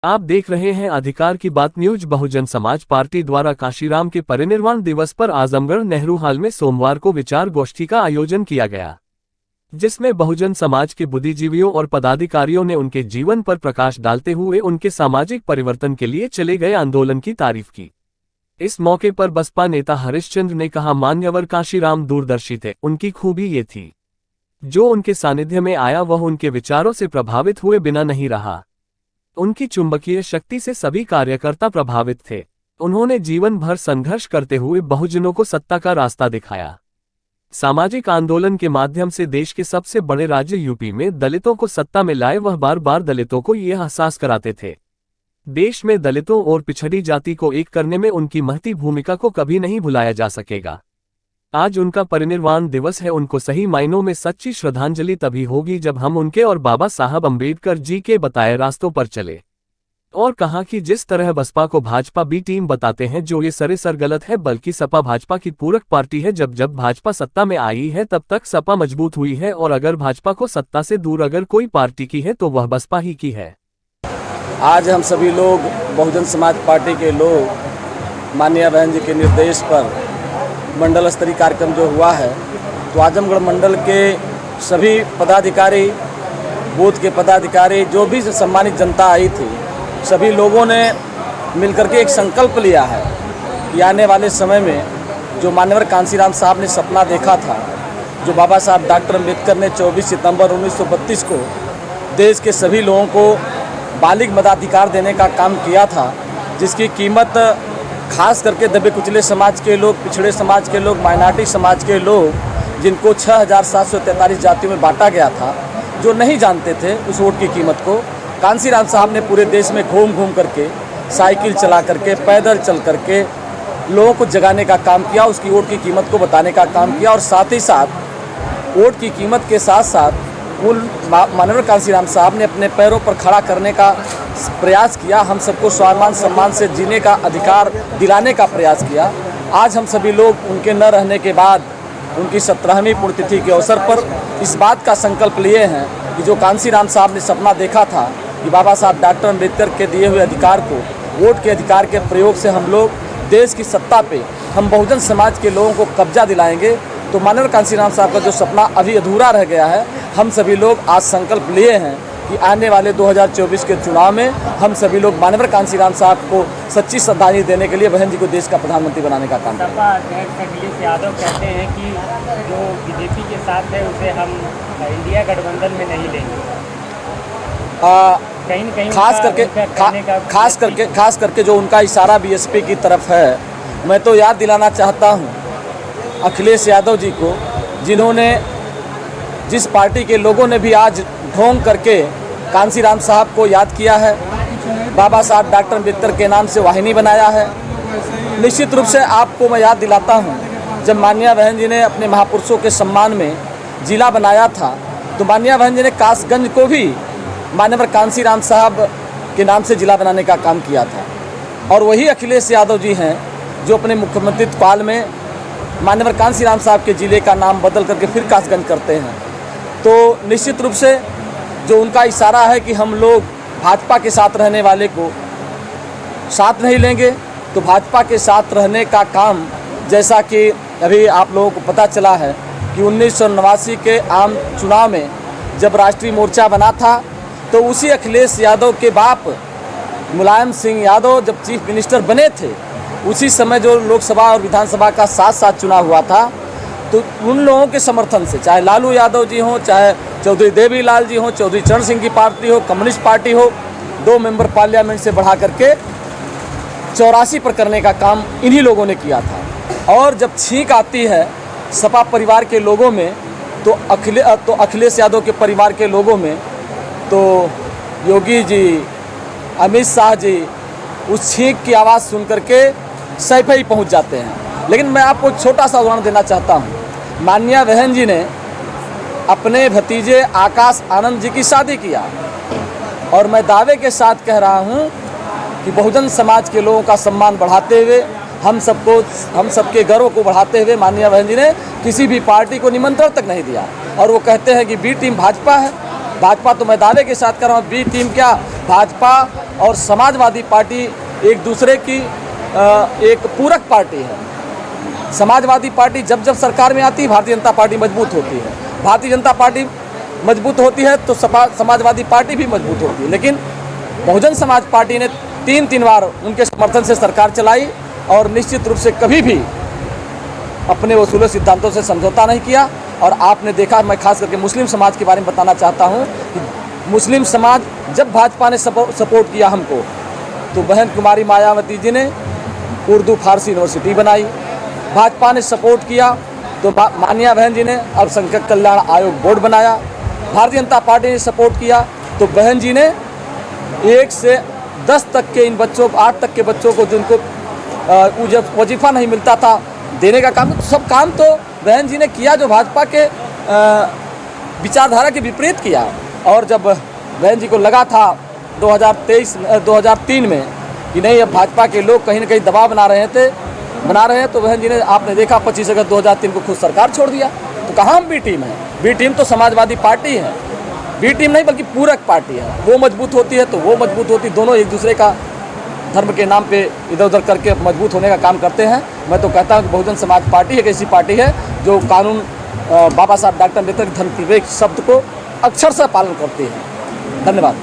आप देख रहे हैं अधिकार की बात न्यूज। बहुजन समाज पार्टी द्वारा काशीराम के परिनिर्वाण दिवस पर आजमगढ़ नेहरू हाल में सोमवार को विचार गोष्ठी का आयोजन किया गया, जिसमें बहुजन समाज के बुद्धिजीवियों और पदाधिकारियों ने उनके जीवन पर प्रकाश डालते हुए उनके सामाजिक परिवर्तन के लिए चले गए आंदोलन की तारीफ की। इस मौके पर बसपा नेता हरिश्चंद्र ने कहा, मान्यवर काशीराम दूरदर्शी थे। उनकी खूबी ये थी, जो उनके सानिध्य में आया वह उनके विचारों से प्रभावित हुए बिना नहीं रहा। उनकी चुंबकीय शक्ति से सभी कार्यकर्ता प्रभावित थे। उन्होंने जीवन भर संघर्ष करते हुए बहुजनों को सत्ता का रास्ता दिखाया। सामाजिक आंदोलन के माध्यम से देश के सबसे बड़े राज्य यूपी में दलितों को सत्ता में लाए। वह बार बार दलितों को यह एहसास कराते थे, देश में दलितों और पिछड़ी जाति को एक करने में उनकी महती भूमिका को कभी नहीं भुलाया जा सकेगा। आज उनका परिनिर्वाण दिवस है। उनको सही मायनों में सच्ची श्रद्धांजलि तभी होगी जब हम उनके और बाबा साहब अम्बेडकर जी के बताए रास्तों पर चले। और कहा कि जिस तरह बसपा को भाजपा बी टीम बताते हैं, जो ये सरेसर गलत है, बल्कि सपा भाजपा की पूरक पार्टी है। जब जब भाजपा सत्ता में आई है तब तक सपा मजबूत हुई है, और अगर भाजपा को सत्ता से दूर अगर कोई पार्टी की है तो वह बसपा ही की है। आज हम सभी लोग बहुजन समाज पार्टी के लोग माननीय बहन जी के निर्देश पर मंडल स्तरीय कार्यक्रम जो हुआ है, तो आजमगढ़ मंडल के सभी पदाधिकारी, बूथ के पदाधिकारी, जो भी सम्मानित जनता आई थी, सभी लोगों ने मिलकर के एक संकल्प लिया है कि आने वाले समय में जो मान्यवर कांशीराम साहब ने सपना देखा था, जो बाबा साहब डॉक्टर अम्बेडकर ने 24 सितंबर 1932 को देश के सभी लोगों को बालिग मताधिकार देने का काम किया था, जिसकी कीमत खास करके दबे कुचले समाज के लोग, पिछड़े समाज के लोग, माइनॉरिटी समाज के लोग, जिनको 6743 जातियों में बांटा गया था, जो नहीं जानते थे उस वोट की कीमत को, कांशीराम साहब ने पूरे देश में घूम घूम करके, साइकिल चला करके, पैदल चल करके लोगों को जगाने का काम किया, उसकी वोट की कीमत को बताने का काम किया। और साथ ही साथ वोट की कीमत के साथ साथ उन माननीय कांशीराम साहब ने अपने पैरों पर खड़ा करने का प्रयास किया, हम सबको स्वाभिमान सम्मान से जीने का अधिकार दिलाने का प्रयास किया। आज हम सभी लोग उनके न रहने के बाद उनकी 17वीं पुण्यतिथि के अवसर पर इस बात का संकल्प लिए हैं कि जो कांशीराम साहब ने सपना देखा था कि बाबा साहब डॉक्टर अम्बेडकर के दिए हुए अधिकार को, वोट के अधिकार के प्रयोग से हम लोग देश की सत्ता पे हम बहुजन समाज के लोगों को कब्जा दिलाएंगे। तो माननीय कांशीराम साहब का जो सपना अभी अधूरा रह गया है, हम सभी लोग आज संकल्प लिए हैं कि आने वाले 2024 के चुनाव में हम सभी लोग माननीय कांशीराम साहब को सच्ची श्रद्धांजलि देने के लिए बहन जी को देश का प्रधानमंत्री बनाने का काम करेंगे। सपा अध्यक्ष अखिलेश यादव कहते हैं कि जो बीजेपी के साथ है उसे हम इंडिया गठबंधन में नहीं लेंगे। कहीं न कहीं खास करके जो उनका इशारा बीएसपी की तरफ है, मैं तो याद दिलाना चाहता हूँ अखिलेश यादव जी को, जिन्होंने, जिस पार्टी के लोगों ने भी आज ढोंग करके कांशीराम साहब को याद किया है, बाबा साहब डॉक्टर अम्बेडकर के नाम से वाहिनी बनाया है। निश्चित रूप से आपको मैं याद दिलाता हूँ, जब माननीय बहन जी ने अपने महापुरुषों के सम्मान में जिला बनाया था, तो माननीय बहन जी ने कासगंज को भी मान्यवर कांशीराम साहब के नाम से जिला बनाने का काम किया था। और वही अखिलेश यादव जी हैं जो अपने मुख्यमंत्रित्व काल में मान्यवर कांशीराम साहब के जिले का नाम बदल करके फिर कासगंज करते हैं। तो निश्चित रूप से जो उनका इशारा है कि हम लोग भाजपा के साथ रहने वाले को साथ नहीं लेंगे, तो भाजपा के साथ रहने का काम, जैसा कि अभी आप लोगों को पता चला है कि 1989 के आम चुनाव में जब राष्ट्रीय मोर्चा बना था, तो उसी अखिलेश यादव के बाप मुलायम सिंह यादव जब चीफ मिनिस्टर बने थे, उसी समय जो लोकसभा और विधानसभा का साथ साथ चुनाव हुआ था, तो उन लोगों के समर्थन से, चाहे लालू यादव जी हों, चाहे चौधरी देवीलाल जी हों, चौधरी चरण सिंह की पार्टी हो, कम्युनिस्ट पार्टी हो, 2 मेंबर पार्लियामेंट से बढ़ा करके 84 पर करने का काम इन्हीं लोगों ने किया था। और जब छींक आती है सपा परिवार के लोगों में, तो अखिलेश यादव के परिवार के लोगों में, तो योगी जी, अमित शाह जी उस छींक की आवाज़ सुन करके सैफे ही पहुँच जाते हैं। लेकिन मैं आपको एक छोटा सा उदाहरण देना चाहता हूँ। माननीय बहन जी ने अपने भतीजे आकाश आनंद जी की शादी किया, और मैं दावे के साथ कह रहा हूँ कि बहुजन समाज के लोगों का सम्मान बढ़ाते हुए, हम सबके गर्व को बढ़ाते हुए माननीय बहन जी ने किसी भी पार्टी को निमंत्रण तक नहीं दिया। और वो कहते हैं कि बी टीम भाजपा है। भाजपा तो मैं दावे के साथ कर रहा हूँ, बी टीम क्या, भाजपा और समाजवादी पार्टी एक दूसरे की एक पूरक पार्टी है। समाजवादी पार्टी जब जब सरकार में आती है, भारतीय जनता पार्टी मजबूत होती है। भारतीय जनता पार्टी मजबूत होती है तो समाजवादी पार्टी भी मजबूत होती है। लेकिन बहुजन समाज पार्टी ने तीन बार उनके समर्थन से सरकार चलाई और निश्चित रूप से कभी भी अपने उसूलों सिद्धांतों से समझौता नहीं किया। और आपने देखा, मैं खास करके मुस्लिम समाज के बारे में बताना चाहता हूँ कि मुस्लिम समाज जब भाजपा ने सपोर्ट किया हमको, तो बहन कुमारी मायावती जी ने उर्दू फारसी यूनिवर्सिटी बनाई। भाजपा ने सपोर्ट किया तो मान्या बहन जी ने अल्पसंख्यक कल्याण आयोग बोर्ड बनाया। भारतीय जनता पार्टी ने सपोर्ट किया तो बहन जी ने 1 से 10 तक के इन बच्चों, 8 तक के बच्चों को जिनको वजीफा नहीं मिलता था देने का काम, सब काम तो बहन जी ने किया जो भाजपा के विचारधारा के विपरीत किया। और जब बहन जी को लगा था 2003 में कि नहीं, अब भाजपा के लोग कहीं ना कहीं दबाव बना रहे हैं, तो बहन जी ने, आपने देखा 25 अगस्त 2003 को खुद सरकार छोड़ दिया। तो कहाँ हम बी टीम है? बी टीम तो समाजवादी पार्टी है, बी टीम नहीं बल्कि पूरक पार्टी है। वो मजबूत होती है तो वो मजबूत होती, दोनों एक दूसरे का धर्म के नाम पे इधर उधर करके मजबूत होने का काम करते हैं। मैं तो कहता हूँ कि बहुजन समाज पार्टी एक ऐसी पार्टी है जो कानून बाबा साहब डॉक्टर अम्बेडकर के धर्मनिरपेक्ष शब्द को अक्षर से पालन करती है। धन्यवाद।